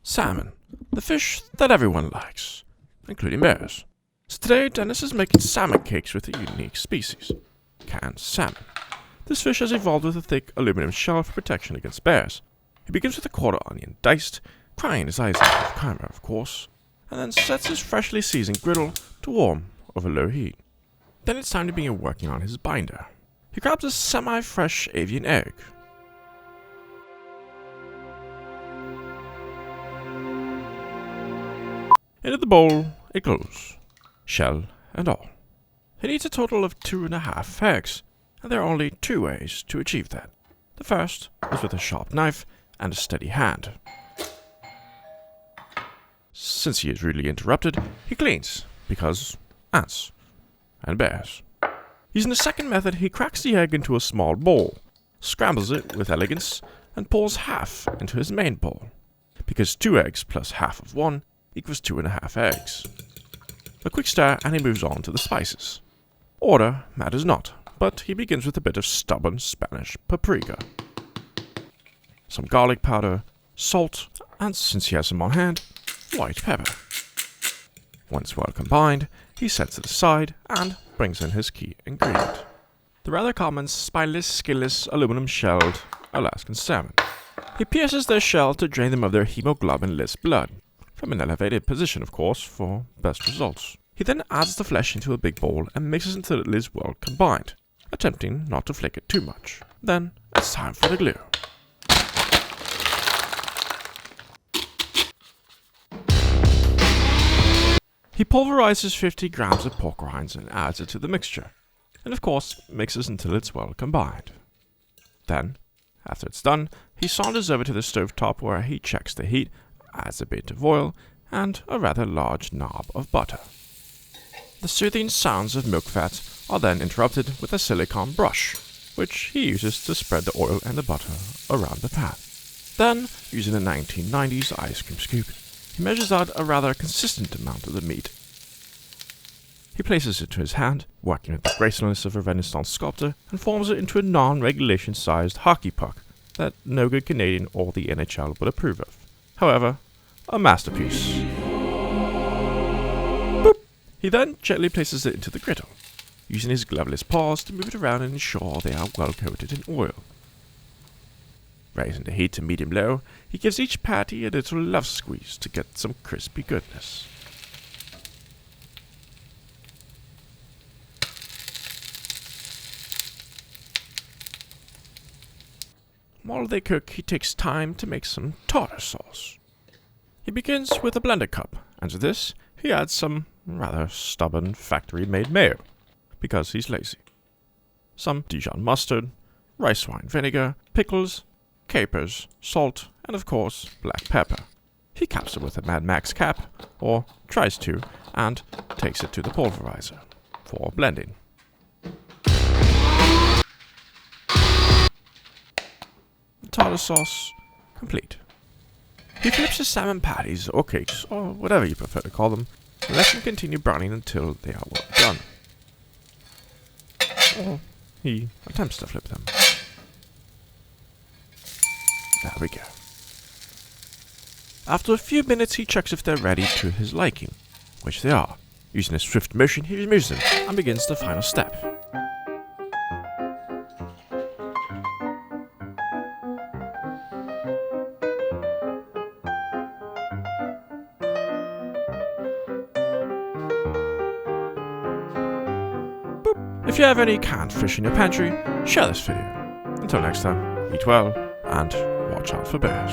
Salmon, the fish that everyone likes, including bears. So today, Dennis is making salmon cakes with a unique species, canned salmon. This fish has evolved with a thick aluminum shell for protection against bears. He begins with a quarter onion diced, crying his eyes out with camera, of course, and then sets his freshly seasoned griddle to warm over low heat. Then it's time to begin working on his binder. He grabs a semi-fresh avian egg. Into the bowl it goes, shell and all. He needs a total of 2.5 eggs, and there are only 2 ways to achieve that. The first is with a sharp knife and a steady hand. Since he is rudely interrupted, he cleans, because ants and bears. Using the second method, he cracks the egg into a small bowl, scrambles it with elegance, and pours half into his main bowl, because 2 eggs plus half of 1 equals 2.5 eggs. A quick stir and he moves on to the spices. Order matters not, but he begins with a bit of stubborn Spanish paprika, some garlic powder, salt, and since he has some on hand, white pepper. Once well combined, he sets it aside and brings in his key ingredient, the rather common spineless, skinless, aluminum-shelled Alaskan salmon. He pierces their shell to drain them of their hemoglobin-less blood, from an elevated position, of course, for best results. He then adds the flesh into a big bowl and mixes until it is well combined, attempting not to flake it too much. Then it's time for the glue. He pulverizes 50 grams of pork rinds and adds it to the mixture, and of course mixes until it's well combined. Then, after it's done, he saunters over to the stovetop where he checks the heat, adds a bit of oil, and a rather large knob of butter. The soothing sounds of milk fat are then interrupted with a silicone brush, which he uses to spread the oil and the butter around the pan. Then, using a 1990s ice cream scoop, he measures out a rather consistent amount of the meat. He places it to his hand, working with the gracefulness of a Renaissance sculptor, and forms it into a non-regulation sized hockey puck that no good Canadian or the NHL would approve of. However, a masterpiece. Boop. He then gently places it into the griddle, using his gloveless paws to move it around and ensure they are well coated in oil. Raising the heat to medium-low, he gives each patty a little love squeeze to get some crispy goodness. While they cook, he takes time to make some tartar sauce. He begins with a blender cup, and to this, he adds some rather stubborn factory-made mayo, because he's lazy. Some Dijon mustard, rice wine vinegar, pickles, capers, salt, and of course, black pepper. He caps it with a Mad Max cap, or tries to, and takes it to the pulverizer for blending. Tartar sauce complete. He flips his salmon patties, or cakes, or whatever you prefer to call them, and lets them continue browning until they are well done. Or he attempts to flip them. There we go. After a few minutes, he checks if they're ready to his liking, which they are. Using a swift motion, he removes them and begins the final step. If you have any canned fish in your pantry, share this video. Until next time, eat well and watch out for bears.